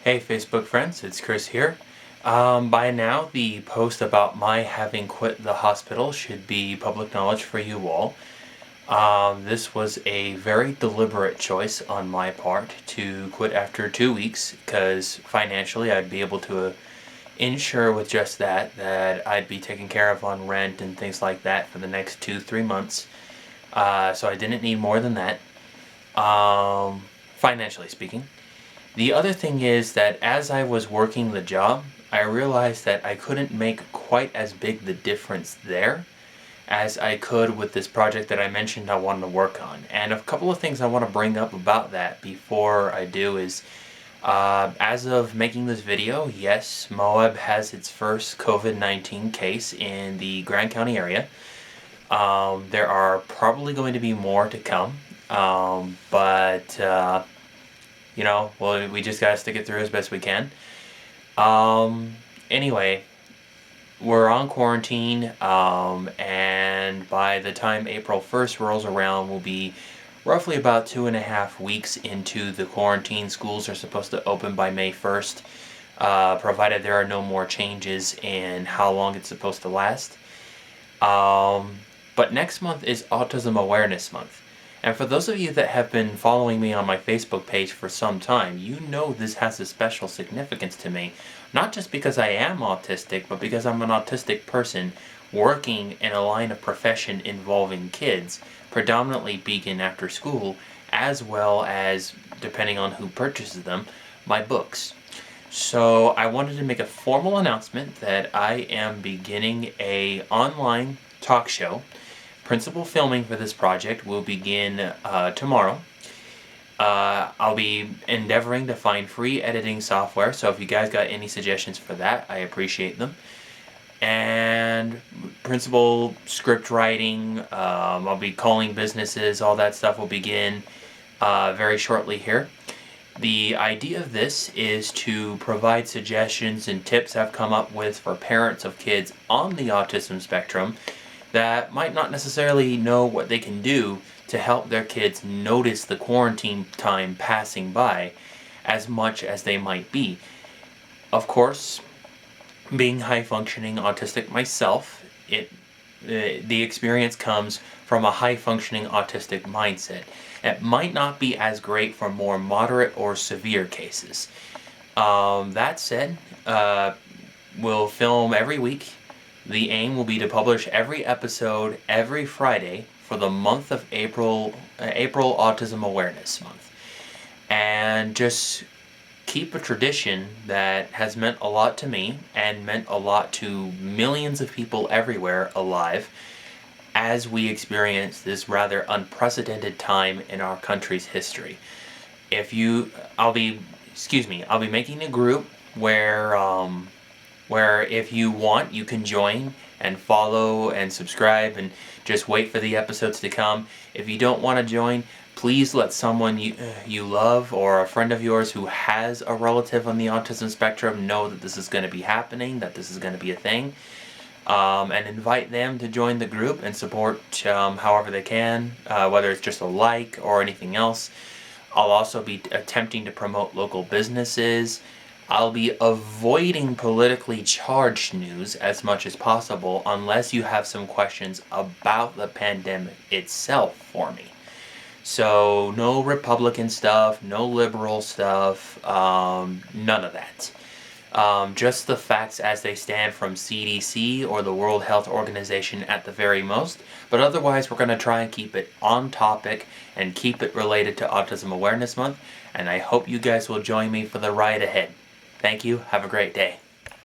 Hey Facebook friends, it's Chris here. By now, the post about my having quit the hospital should be public knowledge for you all. This was a very deliberate choice on my part to quit after 2 weeks because financially I'd be able to ensure with just that I'd be taken care of on rent and things like that for the next 2-3 months. So I didn't need more than that, financially speaking. The other thing is that as I was working the job, I realized that I couldn't make quite as big the difference there as I could with this project that I mentioned I wanted to work on. And a couple of things I want to bring up about that before I do is, as of making this video, yes, Moab has its first COVID-19 case in the Grand County area. There are probably going to be more to come, but well, we just gotta stick it through as best we can. Anyway, we're on quarantine, and by the time April 1st rolls around, we'll be roughly about 2.5 weeks into the quarantine. Schools are supposed to open by May 1st, provided there are no more changes in how long it's supposed to last. But next month is Autism Awareness Month. And for those of you that have been following me on my Facebook page for some time, you know this has a special significance to me. Not just because I am autistic, but because I'm an autistic person working in a line of profession involving kids, predominantly begin after school, as well as, depending on who purchases them, my books. So I wanted to make a formal announcement that I am beginning a online talk show. Principal filming for this project will begin tomorrow. I'll be endeavoring to find free editing software, so if you guys got any suggestions for that, I appreciate them. And principal script writing, I'll be calling businesses, all that stuff will begin very shortly here. The idea of this is to provide suggestions and tips I've come up with for parents of kids on the autism spectrum that might not necessarily know what they can do to help their kids notice the quarantine time passing by as much as they might be. Of course, being high-functioning autistic myself, the experience comes from a high-functioning autistic mindset. It might not be as great for more moderate or severe cases. That said, we'll film every week. The aim will be to publish every episode every Friday for the month of April Autism Awareness Month. And just keep a tradition that has meant a lot to me and meant a lot to millions of people everywhere alive as we experience this rather unprecedented time in our country's history. I'll be making a group where if you want, you can join and follow and subscribe and just wait for the episodes to come. If you don't want to join, please let someone you love or a friend of yours who has a relative on the autism spectrum know that this is going to be happening, that this is going to be a thing, and invite them to join the group and support however they can, whether it's just a like or anything else. I'll also be attempting to promote local businesses. I'll be avoiding politically charged news as much as possible unless you have some questions about the pandemic itself for me. So no Republican stuff, no liberal stuff, none of that. Just the facts as they stand from CDC or the World Health Organization at the very most. But otherwise, we're going to try and keep it on topic and keep it related to Autism Awareness Month. And I hope you guys will join me for the ride ahead. Thank you. Have a great day.